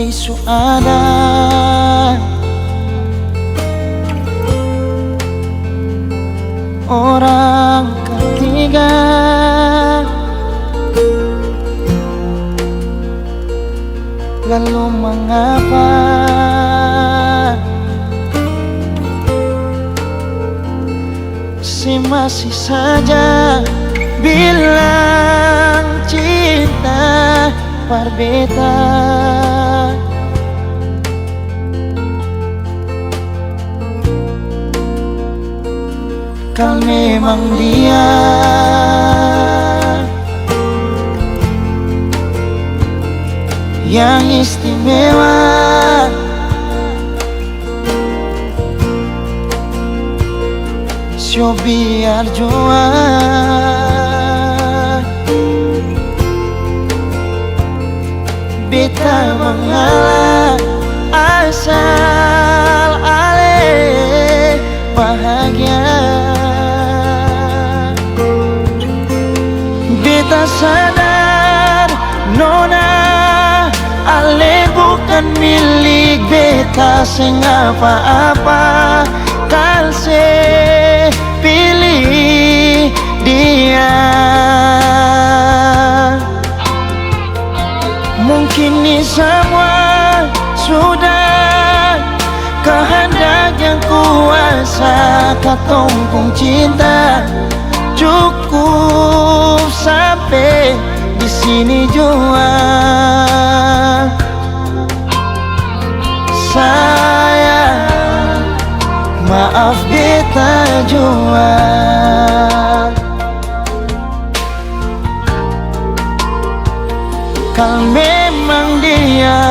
Lisu ada orang ketiga, lalu mengapa masih saja bilang cinta berbeda? Kau memang dia yang istimewa, so biar jua beta mengalah asal ale bahagia. Beta sadar nona ale bukan milik beta sing apa-apa, kalse pilih dia. Mungkin ini semua sudah kehendak yang kuasa, katumpung cinta cukup sampai di sini jua. Sayang, maaf beta jua. Kau memang dia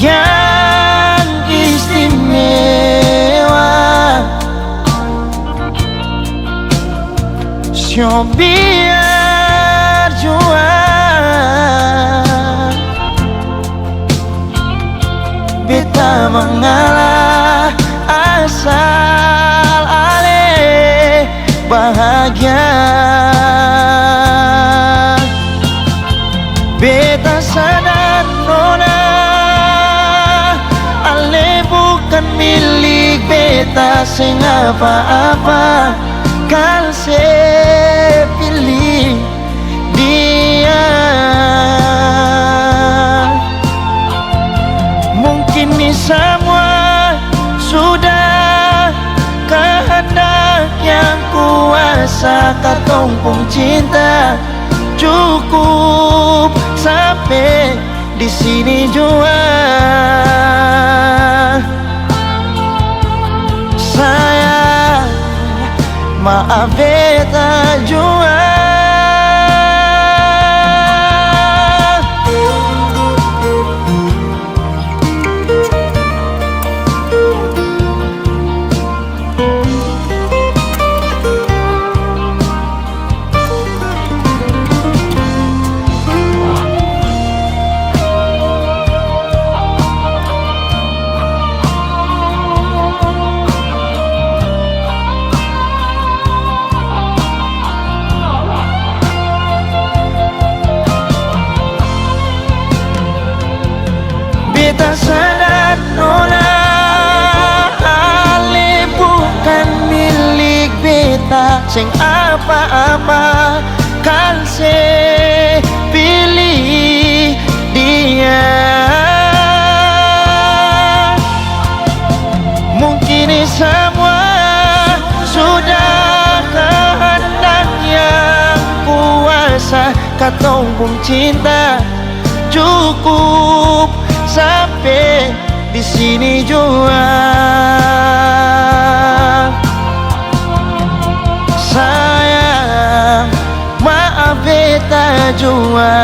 yang istimewa, so biar jua beta mengalah asal ale bahagia. Beta sadar nona ale bukan milik beta sing apa-apa, kalse pilih dia. Mungkin ini semua sudah kehendak yang kuasa, katumpung cinta cukup sampai di sini jua. Sayang, maaf beta jua. Beta sadar nona ale bukan milik beta sing apa-apa, kalse pilih dia. Mungkin ini semua sudah kehendak yang kuasa, katumpung cinta cukup sampai di sini jua. Sayang, maaf beta jua.